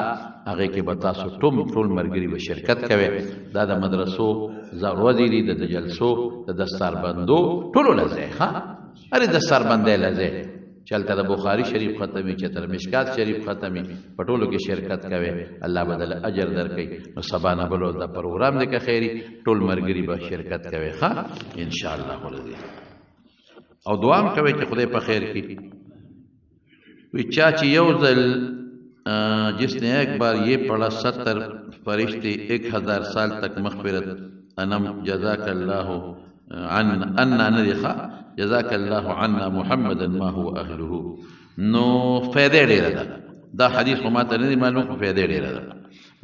هغې کې به تاسو ټول ملګري به شرکت کوئ دا د مدرسو ورځې دي د جلسو د دستاربندو ټولو له ځای ښه هرې دستاربندی له ځای چې هلته د بخاري شریف ختمي چې تر مشکات شریف ختمي په ټولو کې شرکت کوئ الله به دله اجر درکوي نو سبا نه بل ورځ دا پروګرام دی که خیري ټول ملګري به شرکت کوئ ښه انشاءالله العزیز او دعا هم کوئ چې خدای په خیر کړي وی چاچی یو ځل جس نے ایک بار یہ پڑھا 70 فرشتے 1000 سال تک مغفرت انم جزاک اللہ عنا ندخا جزاک اللہ عنا محمدا ما هو اهله نو فائدې ډېره ده دا حدیث خو ماته نه دی معلوم خو فائدې ډېره ده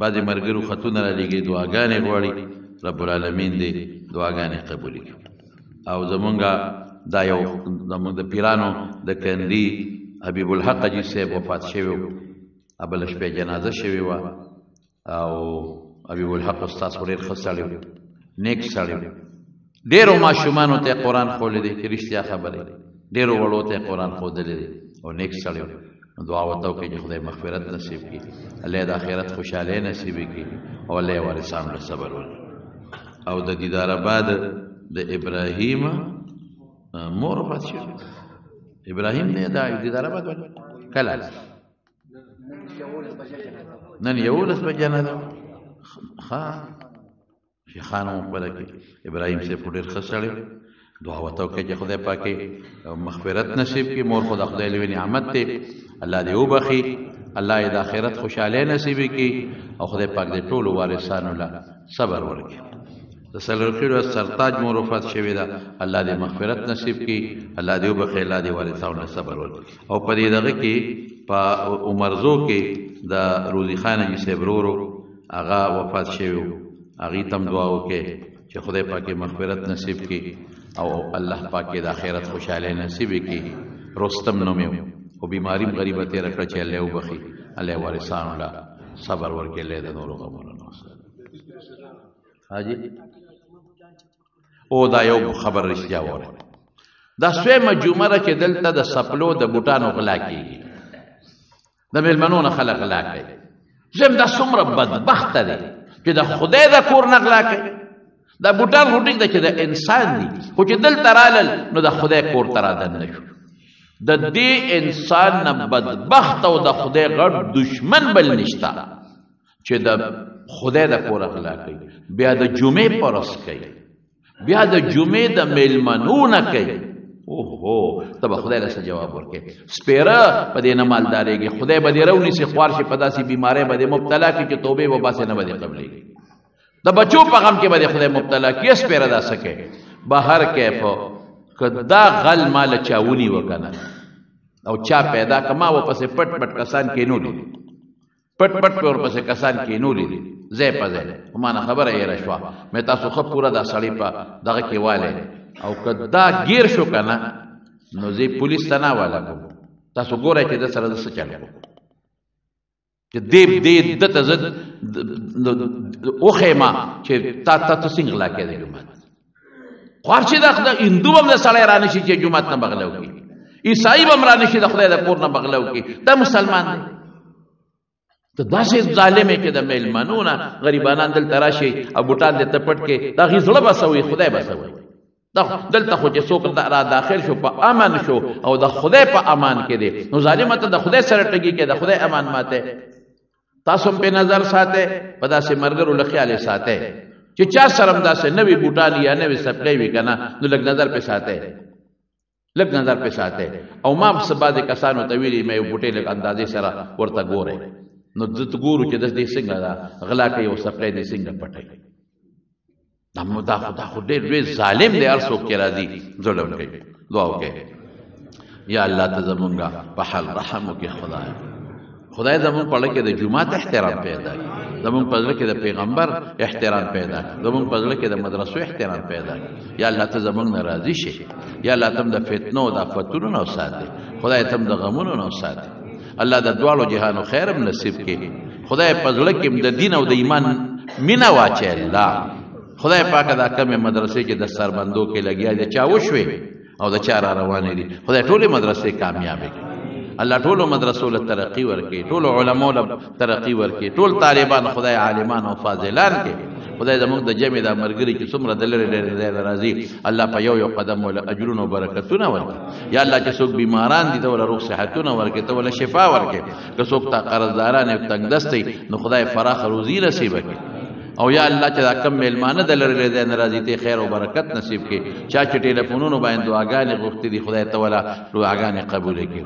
بعضې ملګرو خطونه رالیږي دعاګانې غواړي رب العالمین دې دعاګانې قبولې کړي او زمونږ دا یو زمونږ د پیرانو د کندي حبیب الحق حاجي صاحب وفات شوی و بله شپې جنازه شوې وه او حبیب الحق استاد خو ډېر ښه سړی و نیک سړی و ډېرو ماشومانو ته یې قرآن ښوولی دی چې رښتیا خبرې ډېرو وړو ته یې قرآن ښودلی دی او نیک سړی دعا وته کوي چې خدای مغفرت نصیب کړي الله د آخرت خوشاله نصیب کړي او الله وارثان له صبر ورکړي او د دیدار آباد د ابراهیم مور وفات شو ابراهیم نه دا دیدار آباد کله نن یولس بجې نه ده ها شیخانو خپل کې ابراهیم سے ډېر ښه سړی دعا وته کوي چې خدای پاکي مغفرت نصیب کړي مور خدا خدای لوی نعمت ته الله دې وبخي الله دې د آخرت خوشاله نصیب کړي او خدای پاک دې ټول وارثانو له صبر ورکړي د سلرخیرو سرتاج مور وفات شوی دا الله دې مغفرت نصیب کړي الله دې وبخي الله دې وارثانو له صبر ورکړي او په دې دغه کې په عمرزو کې د روزي خان جی سیبرورو هغه وفات شوی هغه تم دعا وکړي چې خدای پاک مغفرت نصیب کړي او الله پاک د آخرت خوشاله نصیب کړي رستم نومو او بیماری غریبه تیر کړ چې الله وبخي الله وارثانو لا صبر ورکړي له نور غمونو حاجی او دا یو خبر رښتیا وره دا سویمه جمعه چې دلته د سپلو د بوټانو غلا کیږي د ملمنونو خلق غلا کوي زم دا څومره بدبخت دی چې د خدای د کور نه غلا کوي دا بوټان روټیک د چې د انسان دي خو چې دلته رالل نو د خدای کور ته رادن نه شو د دې انسان نه بدبخت او د خدای غټ دشمن بل نشته چې د خدای د کور غلا کوي بیا د جمعې پرس کوي بیا د جمعې د میلمنونه کوي اوهو ته به خدای له جواب ورکړي سپیره په دې نه مالدارېږي خدای به دې راونیسي خوار شي په داسې بیمارۍ به دې مبتلا کړي چې توبې وباسې نه به دې قبلېږي د بچو په غم کې به دې خدای مبتلا کړي سپیره داسې کوي بهر کیفو که دا غل مال چا ونیوه که نه او چا پیدا که ما ورپسې پټ پټ کسان کېنولي دي پټ پټ پې ورپسې کسان کېنولي دي ځای په ځای خو ما نه خبره یېره شوه مې تاسو ښه پوره دا سړی په دغه کې والی او که دا گیر شو که نه نو زه پولیس ته نه حواله کوم تاسو ګورئ چې د سره زه څه چل کوم چې دې ده ته زه وښیمه چې تا ته څنګه غلا کېدی جومات خو هر چې د هندو هم د سړی رانه شي چې جومات نه بغله وکړي عیسائی به هم رانه شي د خدای د کور نه بغله وکړي دا مسلمان دی ته داسې ظالم یې چې د میلمنو نه غریبانان دلته راشي او بوټان دې ته پټ کړي د هغې زړه به څه وي خدای به څه وي دلته خو چې څوک را داخل شو په امن شو او د خدای په امان کې دی نو ظالمه ته د خدای سره ټګي کې د خدای امان ماته تاسو په نظر ساته په داسې مرګرو له خیال ساته چې چا سره داسې نوې بوټان یا نوې سپلې وي کنه نو لږ نظر په ساته لږ نظر په ساته او ما په سبا د کسانو ته ویلي مې بوټې لږ اندازې سره ورته ګورې نو د ګورو چې د دې څنګه دا غلا کوي او سپلې دې څنګه پټي دا خو ډېر لوی ظالم دی هر څوک چې راځي ظلم کوي دعا وکړئ یا الله ته زمونږ په حال رحم وکړي خدای زمونږ په زړه کې د جومات احترام پیدا کړي زمونږ په زړه کې د پیغمبر احترام پیدا کړي زمونږ په زړه کې د مدرسو احترام پیدا کړي یا الله ته زمونږ نه راضي شي یا الله ته د فتنو د آفتونو نه وساتي خدای ته د غمونو نه وساتي الله د دواړو جهانو خیر هم نصیب کړي خدای په زړه کې د دین او د ایمان مینه واچي الله خدای پاک دا کمې مدرسې چې د سربندو کې لګیا دي چا وشوي او د چا را روانې دي خدای ټولې مدرسې کامیابې کړي الله ټولو مدرسو له ترقي ورکړي ټولو علماو له ترقي ورکړي ټول طالبان خدای عالمان او فاضلان کې خدای زموږ د جمع د ملګري چې څومره د لرې لرې راځي الله په یو قدم ولا اجرونه او برکتونه ورکړي یا الله چې څوک بیماران دي ته ولا روغ صحتونه ورکړي ته ولا شفا ورکړي که څوک تا قرضداران او تنګدستي نو خدای فراخ روزي نصیب کړي او یا الله چې دا کم میلمانه د لرې لرې ناراضي ته خیر او برکت نصیب کړي چا چې ټلیفونونو باندې دعاګانې غوښتي دي خدای ته ولا دعاګانې قبول کړي